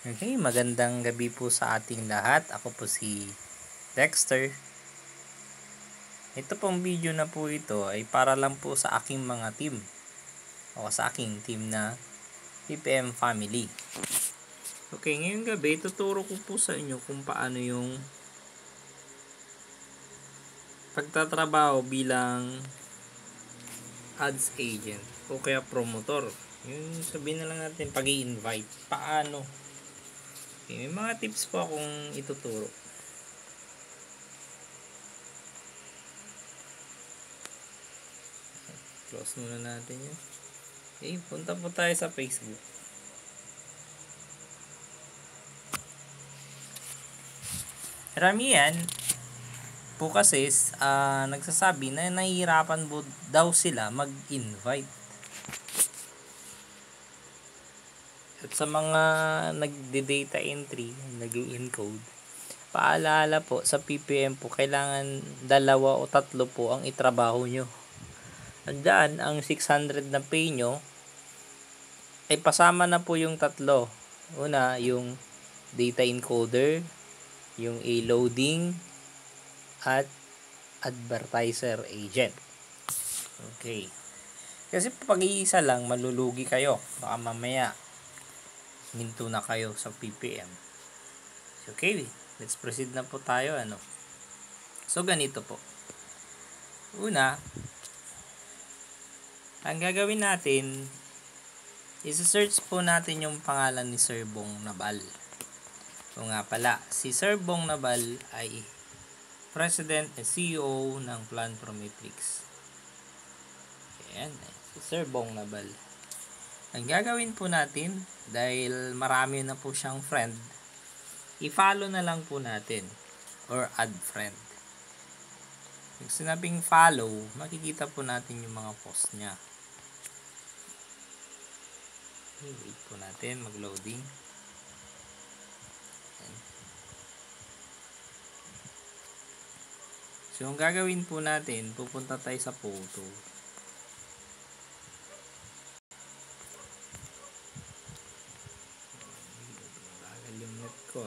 Okay, magandang gabi po sa ating lahat. Ako po si Dexter. Ito pong video na po ito ay para lang po sa aking mga team o sa aking team na PPM family. Okay, ngayong gabi tuturo ko po sa inyo kung paano yung pagtatrabaho bilang ads agent o kaya promotor. Yung sabihin na lang natin pag-i-invite. Paano? Okay, may mga tips po akong ituturo. Close muna natin yun. Okay, punta po tayo sa Facebook. Karamihan po kasi nagsasabi na nahihirapan daw sila mag-invite. At sa mga nagde-data entry, nag-encode, paalala po sa PPM po, kailangan 2 o 3 po ang itrabaho nyo. Andyan, ang 600 na pay nyo, ay pasama na po yung 3. Una, yung data encoder, yung A-loading, at advertiser agent. Okay. Kasi pag iisa lang, malulugi kayo. Baka mamaya, minto na kayo sa PPM. Okay, let's proceed na po tayo. So, ganito po. Una, ang gagawin natin, isa-search po natin yung pangalan ni Sir Bong Nabal. O nga pala, si Sir Bong Nabal ay President and CEO ng Plan Prometrics. Ayan, si Sir Bong Nabal. Ang gagawin po natin, dahil marami na po siyang friend, i-follow na lang po natin or add friend. Pag sinabing follow, makikita po natin yung mga post niya. Okay, wait po natin mag-loading. So, ang gagawin po natin, pupunta tayo sa photo. Bagal yung net ko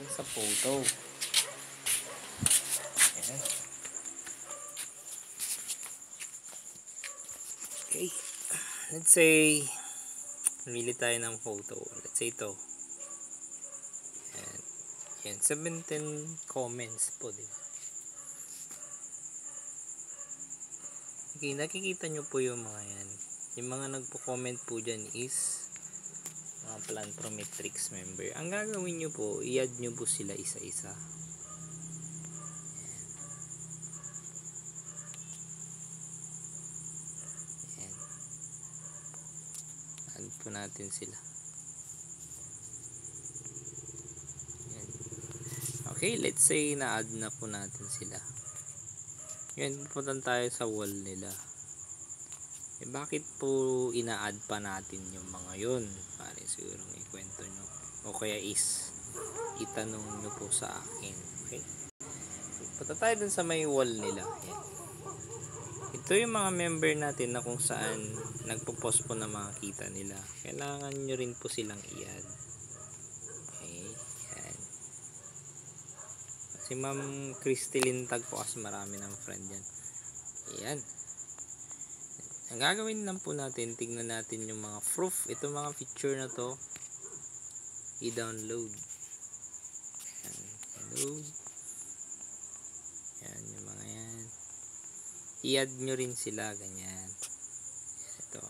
sa photo. Ayan. Okay. Let's say, pili tayo ng photo. Let's say ito. Ayan. 17 comments po, diba? Okay, nakikita nyo po yung mga yan. Yung mga nagpo-comment po dyan is mga Plan Prometrics member. Ang gagawin nyo po, i-add nyo po sila isa-isa. Ayan. Add po natin sila. Ayan. Okay, let's say na-add na po natin sila. Ngayon, pupuntan tayo sa wall nila. Bakit po ina-add pa natin yung mga yun? Pare siguro ikwento nyo. O kaya itanong nyo po sa akin. Okay? Punta tayo dun sa may wall nila. Ayan. Ito yung mga member natin na kung saan nagpo-post po na makikita nila. Kailangan nyo rin po silang i-add. Okay? Ayan. Si Ma'am Crystalline Tag po kasi marami ng friend yan. Ayan. Ang gagawin lang po natin, tignan natin yung mga proof. Ito mga picture na to, i-download. Ayan, download. Ayan, yung mga yan. I-add nyo rin sila, ganyan. Ito,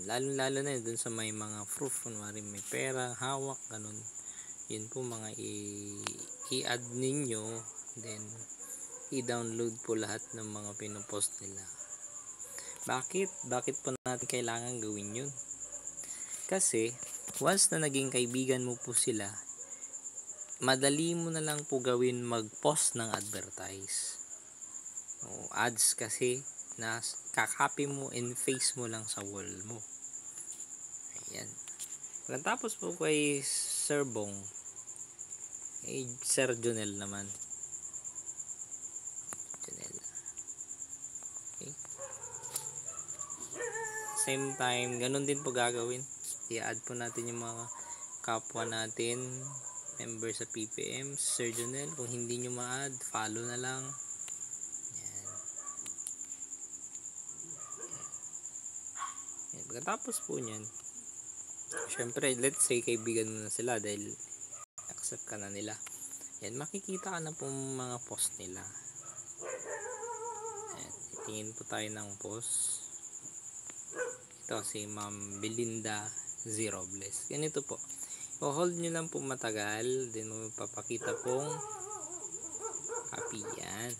lalo na yun, dun sa may mga proof, kunwari may pera, hawak, ganun. Yun po mga i-add ninyo, then i-download po lahat ng mga pinopost nila. Bakit po natin kailangan gawin yun? Kasi once na naging kaibigan mo po sila, madali mo na lang po gawin mag-post ng advertise. Ads kasi na kakopy mo and face mo lang sa wall mo. Ayan. Pagkatapos po kay Sir Bong, Sir Jonel naman. Same time, ganun din po gagawin. I-add po natin yung mga kapwa natin, member sa PPM, Sir Jonel. Kung hindi nyo ma-add, follow na lang. Yan. Yan. Pagkatapos po nyan, syempre, let's say kaibigan mo na sila dahil accept ka na nila. Yan, makikita ka na po mga post nila. Yan, itingin po tayo ng post. Ito si Ma'am Belinda Zerobles. Ganito po. I-hold nyo lang po matagal. Then magpapakita pong copy. Yan.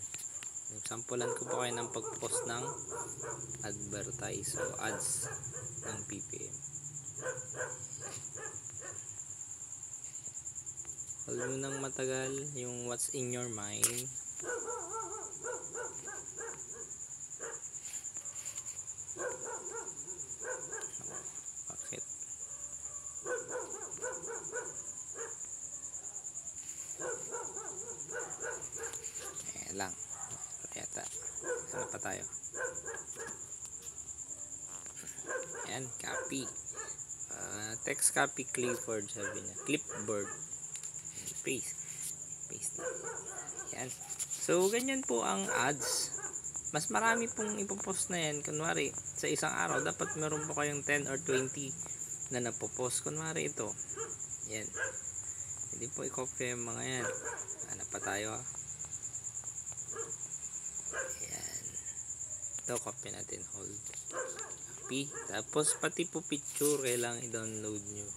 Sampulan ko po kayo ng pag-post ng advertise o ads ng PPM. Hold mo nang matagal yung what's in your mind. Bakit? Ayan lang. Yata. Ano pa tayo? Ayan, copy. Text copy Clifford, sabi niya. Clipboard. Paste. Paste na. Yan. So, ganyan po ang ads. Mas marami pong ipopost na yan. Kunwari, sa isang araw, dapat meron po kayong 10 or 20 na napopost. Kunwari ito. Yan. Hindi po i-copy yung mga yan. Hanap pa tayo. Yan. Ito, copy natin. Hold. Copy. Tapos, pati po picture, kailangan i-download nyo.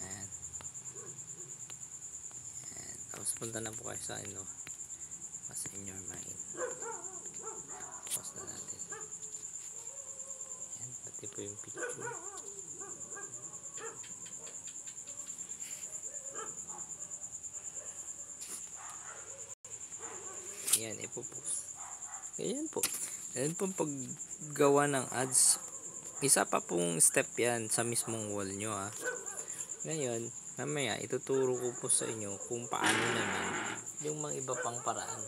Yan. Yan. Tapos, punta na po kayo sa what's in your mind. Post na natin. Yan. Pati po yung picture. Yan. Ipopost. Ganyan po. Yan po paggawa ng ads. Isa pa pong step yan sa mismong wall nyo ha. Ngayon, mamaya ituturo ko po sa inyo kung paano naman yung mga iba pang paraan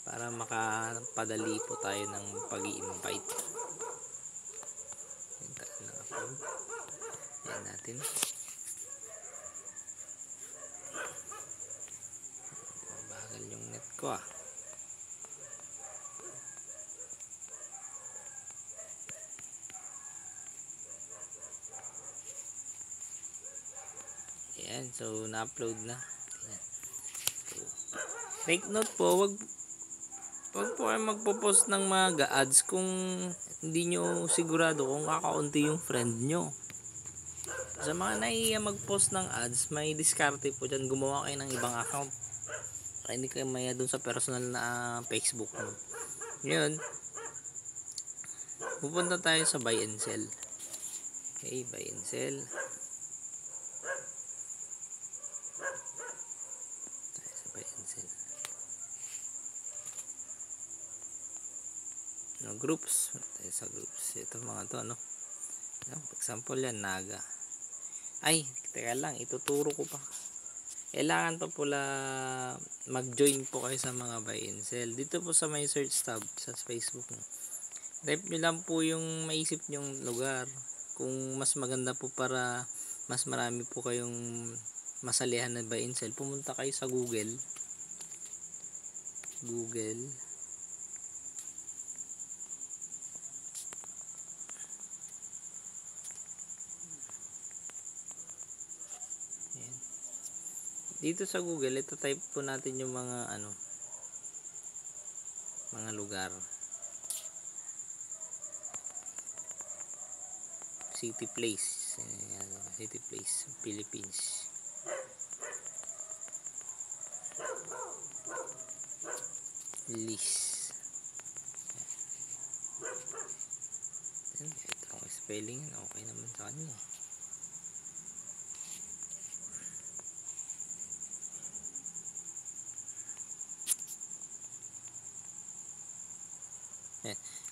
para makapadali po tayo ng pag-i-invite. Yan natin. Bagal yung net ko ah. Ayan, so na-upload na. Ayan. So, take note po, wag po kayo magpo-post ng mga ads kung hindi nyo sigurado kung kakaunti yung friend nyo. Sa mga naiiya mag-post ng ads, may diskarte po dyan. Gumawa kayo ng ibang account para hindi kayo maya dun sa personal na Facebook mo. Ngayon, pupunta tayo sa buy and sell. Okay, buy and sell. Groups sa groups ito mga to for example yan Naga teka lang ituturo ko pa kailangan pa pula mag-join po kayo sa mga buy and sell dito po sa may search tab sa Facebook type nyo lang po yung maisip nyong lugar kung mas maganda po para mas marami po kayong masalihan na buy and sell pumunta kayo sa Google dito sa Google, ito type po natin yung mga mga lugar. City place, Philippines. List. Ito ang spelling, okay naman sa kanya.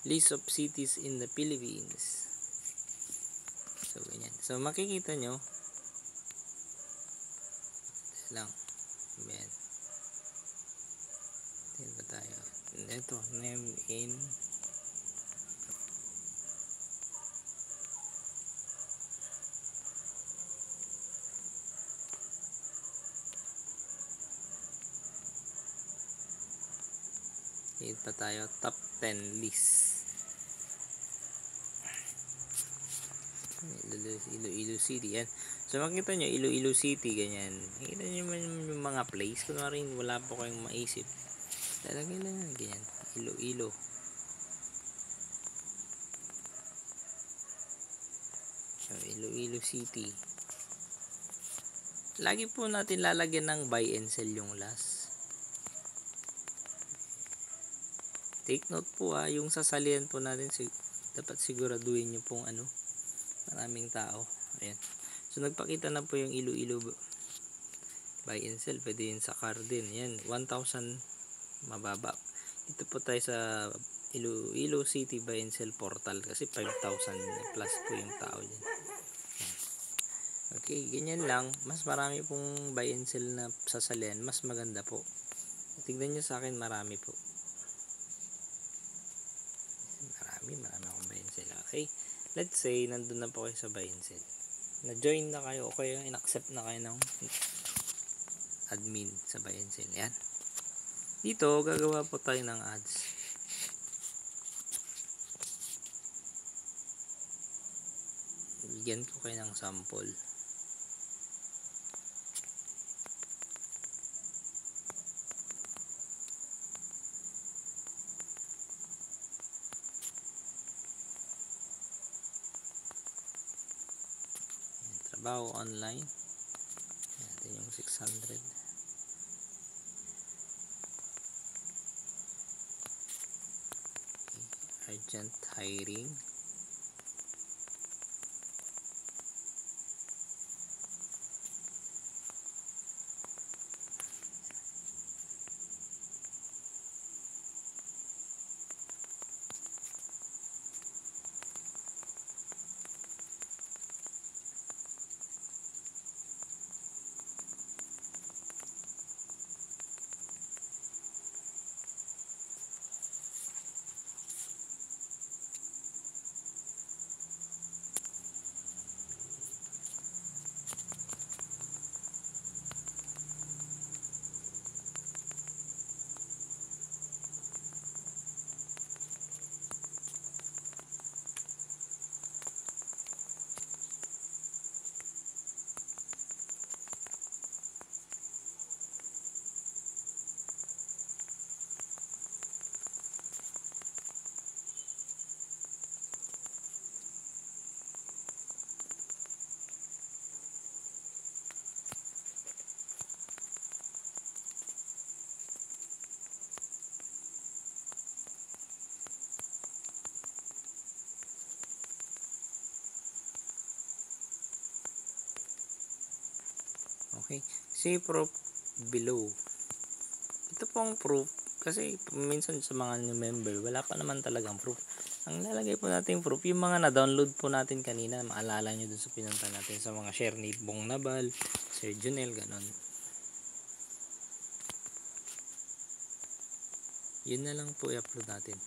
List of cities in the Philippines. So, ganyan. So, makikita nyo. Lang. Ayan. Tingnan ba tayo? Ito, name in Tingin pa tayo, top 10 list. Iloilo City, yan. So makita nyo, Iloilo City, ganyan. Makita nyo yung mga place. Kung rin wala po kayong maisip, talagay lang yan, ganyan. Iloilo. So, Iloilo City. Lagi po natin lalagyan ng buy and sell yung last. Take note po yung sasalian po natin, dapat siguraduhin nyo pong maraming tao. Ayan. So nagpakita na po yung Iloilo buy and sell. Pwede yun sa car din. Ayan, 1,000 mababa. Dito po tayo sa Iloilo City buy and sell portal kasi 5,000 plus po yung tao dyan. Okay, ganyan lang. Mas marami pong buy and sell na sasalian. Mas maganda po. Tignan nyo sa akin, marami po. Marami akong buy and sell. Okay, let's say nandun na po kayo sa buy and sell, na-join na kayo o kayo in-accept na kayo ng admin sa buy and sell. Yan, dito gagawa po tayo ng ads. Bigyan ko kayo ng sample. Trabaho online. Natin yung 600. Okay. Urgent hiring. Okay, see proof below. Ito pong proof kasi minsan sa mga new member wala pa naman talagang proof. Ang lalagay po natin proof yung mga na-download po natin kanina. Maalala nyo dun sa pinunta natin sa mga share ni Bong Nabal, Sir Junel, ganon. Yun na lang po i-upload natin.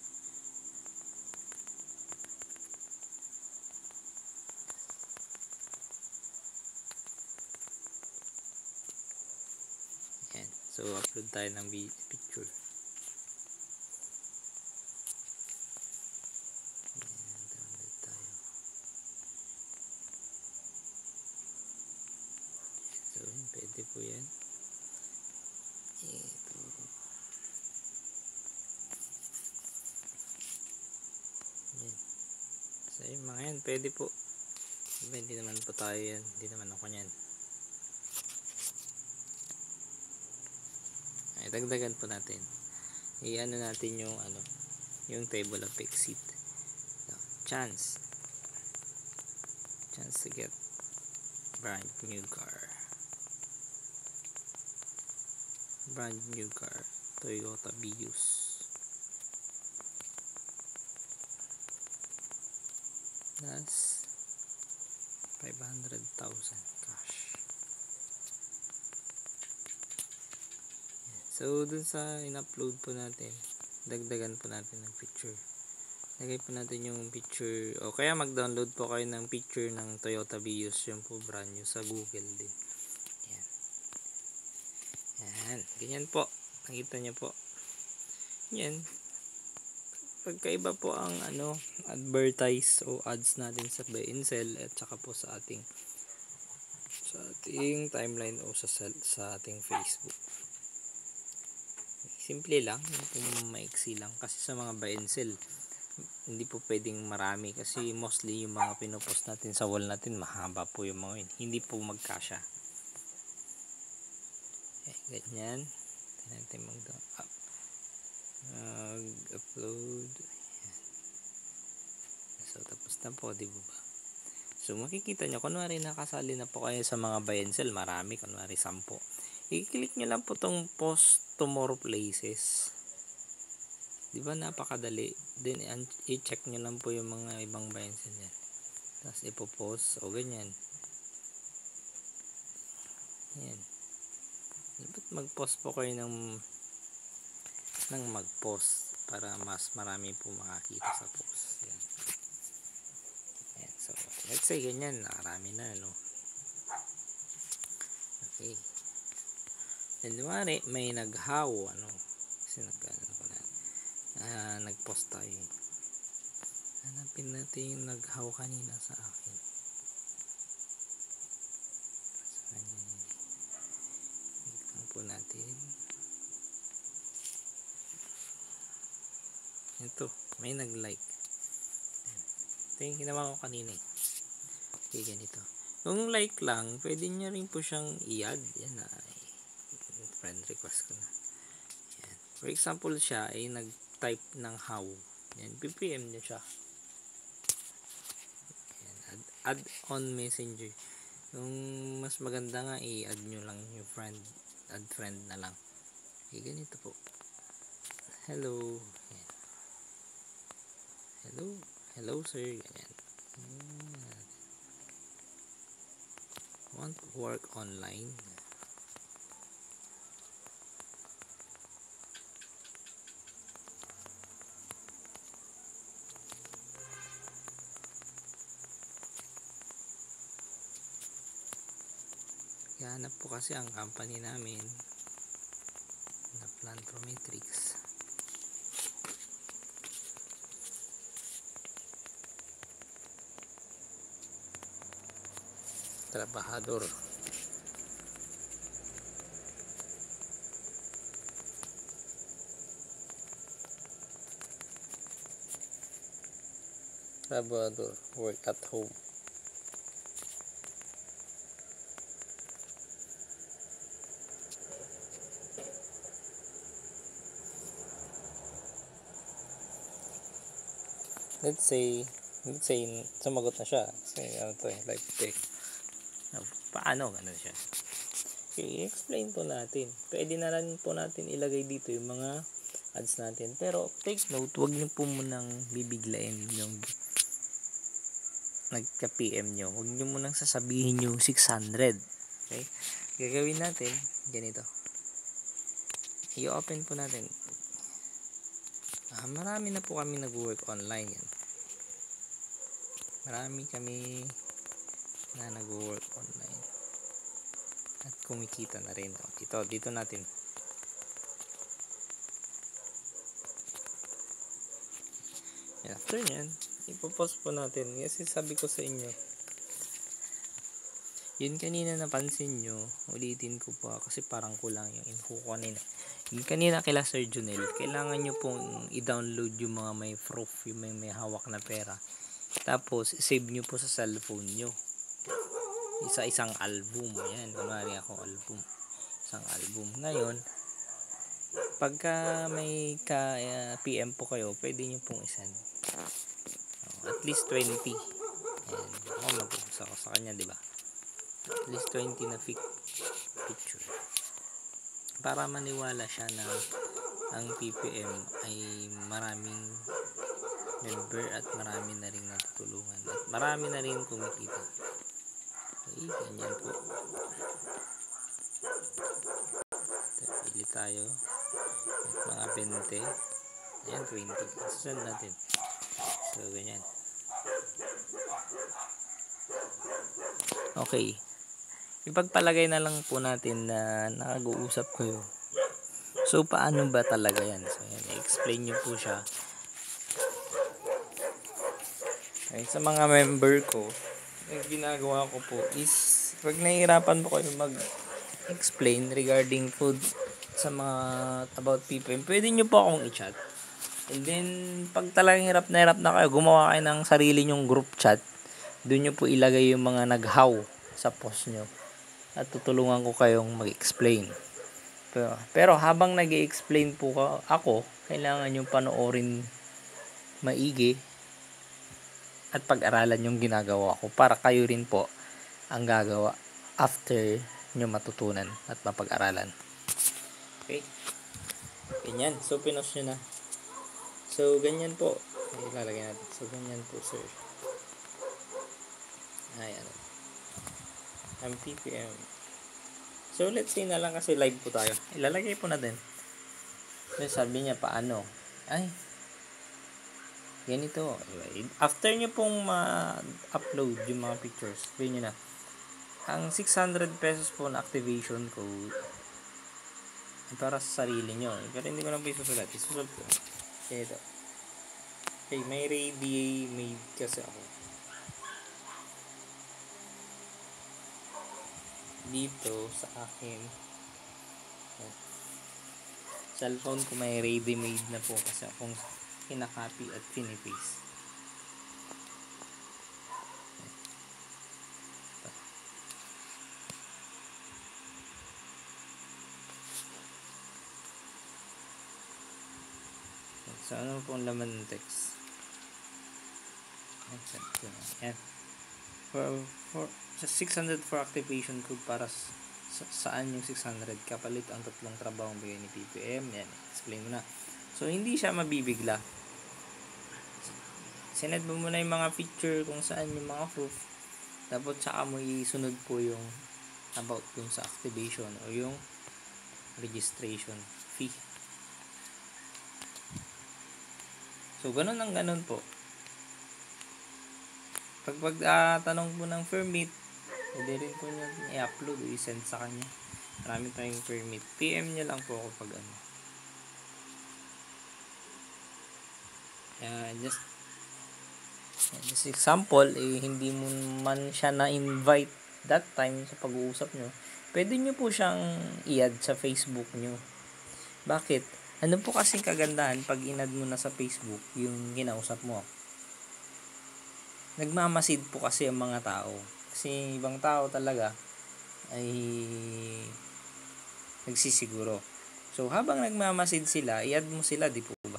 Yan. So upload tayo ng picture. So pwede po yan. Ito. Yan. So yung mga yan pwede po. Hindi naman po tayo yan. Hindi naman ako yan. Ay, dagdagan po natin. I-ano natin yung table of exit. So, chance to get brand new car. Toyota Vios. That's 500,000 cash. So dun sa in-upload po natin, dagdagan po natin ng picture. Lagay po natin yung picture, o kaya mag-download po kayo ng picture ng Toyota Vios, yung po brand new sa Google din. Yan. Yan, ganyan po. Nakita nyo po. Yan. Pagkaiba po ang advertise o ads natin sa buy and sell at saka po sa ating timeline o sa ating Facebook. Simple lang, maiksi lang kasi sa mga buy and sell hindi po pwedeng marami kasi mostly yung mga pinopost natin sa wall natin mahaba po yung mga yun, hindi po magkasya. Ganyan natin mag-upload. So tapos na po, di ba? So makikita nyo, kunwari nakasali na po kayo sa mga buy and sell, marami, kunwari 10. I-click nyo lang po tong post to more places. Di ba napakadali? Then i-check nyo lang po yung mga ibang buy and sell yan. Tapos ipopost o ganyan. Yan. Dapat mag-post po kayo ng mag-post para mas marami po makakita sa post. Yan. Yan. So, let's say ganyan, nakarami na, no? Okay. And may naghaw, kasi nag-post tayo. Hanapin natin yung naghaw kanina sa akin. Po natin ito, may nag-like. Ito yung ginawa ko kanina okay, ganito. Kung like lang, pwede nyo rin po siyang i-add. Yan na, friend request ko na. Yan. For example, siya ay nag-type ng how. Yan, ppm nyo siya. Yan, add on messenger. Yung mas maganda nga, i-add nyo lang yung friend. Add friend na lang. Okay, ganito po. Hello. Yan. Hello sir. Ganyan. Want to work online? Hanap po kasi ang company namin na Plantrometrics. Trabahador. Work at home. Let's say sumagot na siya. Kasi live text. Paano ganun siya? Okay, explain po natin. Pwede na rin po natin ilagay dito yung mga ads natin. Pero take note, huwag niyo po munang bibiglain yung nagka-PM nyo. Huwag niyo munang sasabihin yung 600. Okay? Gagawin natin ganito. I-open po natin. Marami na po kami nag-work online yan. Marami kami na nag-work online. At kumikita na rin. Dito natin. After nyan, ipopost po natin. Kasi sabi ko sa inyo, yun kanina napansin nyo, ulitin ko po kasi parang kulang yung info ko kanina. Yun kanina kila Sir Junel, kailangan nyo pong i-download yung mga may proof, yung may hawak na pera. Tapos, save nyo po sa cellphone nyo. Isang album. Yan, kunwari ako album. Isang album. Ngayon, pagka may PM po kayo, pwede nyo pong isend. At least 20. Ayan, ako mag-uus ako sa kanya, diba? At least 20 na picture. Para maniwala siya na ang PPM ay maraming member at marami na rin natutulungan. At marami na rin kumikita. Okay, ganyan po. Pili tayo. At mga 20. Ayan, 20. Susunod natin. So, ganyan. Okay. Ipagpalagay na lang po natin na nakag-uusap kayo. So, paano ba talaga yan? So, yan. I-explain nyo po siya. Okay, sa mga member ko, yung ginagawa ko po is, pag nahihirapan po kayo mag-explain regarding food sa mga about PPM, pwede nyo po akong i-chat. And then, pag talagang hirap na kayo, gumawa kayo ng sarili nyong group chat. Doon nyo po ilagay yung mga nag-how sa post nyo. At tutulungan ko kayong mag-explain. Pero habang nag-explain po ako, kailangan nyo panoorin maigi at pag-aralan yung ginagawa ko para kayo rin po ang gagawa after nyo matutunan at mapag-aralan. Okay? Ganyan. So, pinost nyo na. So, ganyan po. Ilalagay natin. So, ganyan po, sir. Ayan. Ang PPM. So, let's say na lang kasi live po tayo. Ilalagay po natin. Sabi niya, paano? Ay, ganito. After nyo pong ma-upload yung mga pictures, sabihin nyo na, ang 600 pesos po na activation code ay para sa sarili nyo. Pero hindi ko lang po isusulat. Isusulat ko. Ito. Okay, may ready made kasi ako. Dito sa akin. Cellphone ko may ready made na po kasi akong kinakopy at pinipaste. So, ano pong laman ng text? Ayan. For 600 for activation code para saan yung 600 kapalit ang tatlong trabaho bigay ni PPM. Yan, explain mo na. So, hindi siya mabibigla. Sined mo muna yung mga picture kung saan yung mga proof. Tapos, saka mo isunod po yung about dun sa activation o yung registration fee. So, ganun ang ganun po. Pag tanong po ng permit, pwede rin po nyo i-upload o i-send sa kanya. Marami tayong permit. PM nyo lang po ako pag ano. Just example, hindi mo man siya na-invite that time sa pag-uusap nyo. Pwede nyo po siyang i-add sa Facebook nyo. Bakit? Ano po kasing kagandahan pag in-add mo na sa Facebook yung kinausap mo? Nagmamasid po kasi ang mga tao. Kasi ibang tao talaga ay nagsisiguro. So, habang nagmamasid sila, i-add mo sila, di po ba?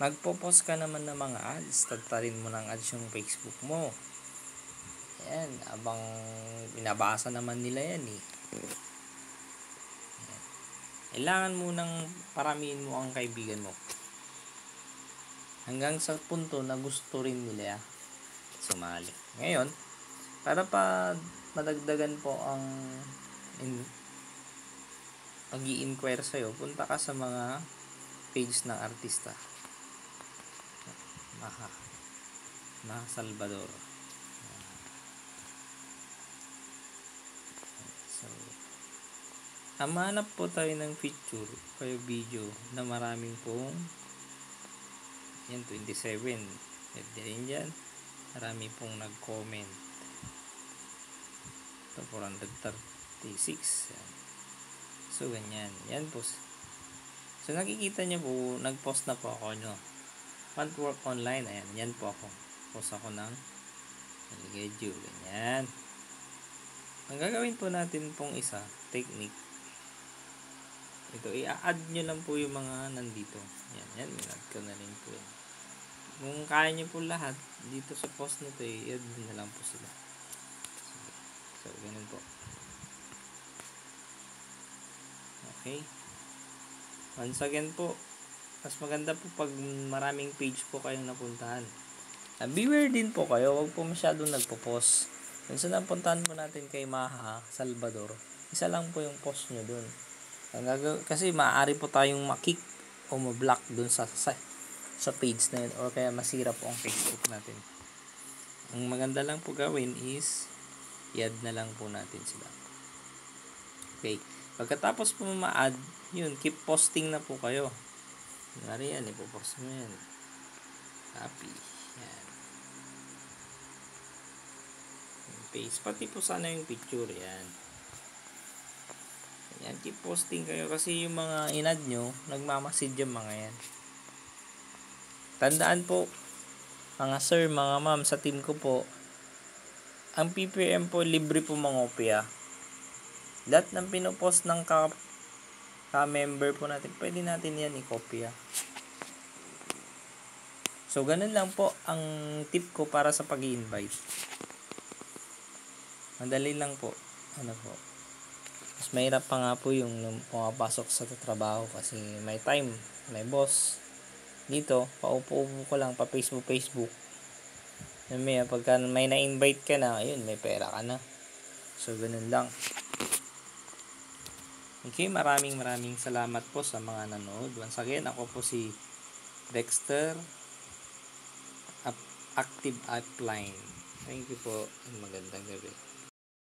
Magpo-post ka naman ng mga ads, tatarin mo ng ads yung Facebook mo. Ayan, abang binabasa naman nila yan eh. Ayan. Kailangan mo nang paramihin mo ang kaibigan mo. Hanggang sa punto na gusto rin nila sumali. Ngayon, para pa madagdagan po ang mag-i-inquire sa'yo, punta ka sa mga page ng artista. Maha Salvador. So, hanap po tayo ng picture o video na maraming pong yan, 27. Pwede rin dyan. Marami pong nag-comment. Ito, 436. Yan. So, ganyan. Yan po. So, nakikita nyo po, nag-post na po ako nyo. Want work online. Ayan, yan po ako. Post ako ng schedule. Ganyan. Ang gagawin po natin pong isa, technique. Ito, i-add nyo lang po yung mga nandito. Yan, i-add ko na rin po yan. Kung kaya nyo po lahat, dito sa post na ito, i-add na lang po sila. So, ganun po. Okay. Once again po, mas maganda po pag maraming page po kayong napuntahan. Beware din po kayo, huwag po masyadong nagpo-post. Kung saan napuntahan po natin kay Maha Salvador, isa lang po yung post nyo dun. Kasi maaari po tayong makik o ma-block dun sa page na yun, or kaya masira po ang Facebook natin. Ang maganda lang po gawin is i-add na lang po natin sila. Okay. Pagkatapos po ma-add, yun, keep posting na po kayo. Kunwari yan, ipopost mo yan. Copy. Yan. face, pati po sana yung picture. Yan. Yan, keep posting kayo kasi yung mga inad nyo, nagmamasid yung mga yan. Tandaan po, mga sir, mga ma'am, sa team ko po, ang PPM po, libre po mangopya. Lahat ng pinopost ng ka-member po natin, pwede natin yan i-kopya. So, ganun lang po ang tip ko para sa pag-i-invite. Madali lang po. Ano po. Mas mahirap pa nga po yung pumapasok sa trabaho kasi may time, may boss. Dito, paupo-upo ko lang pa Facebook. May pagka may na-invite ka na, ayun, may pera ka na. So, ganun lang. Okay, maraming salamat po sa mga nanood. Once again, ako po si Dexter, Active Upline. Thank you po. Magandang gabi.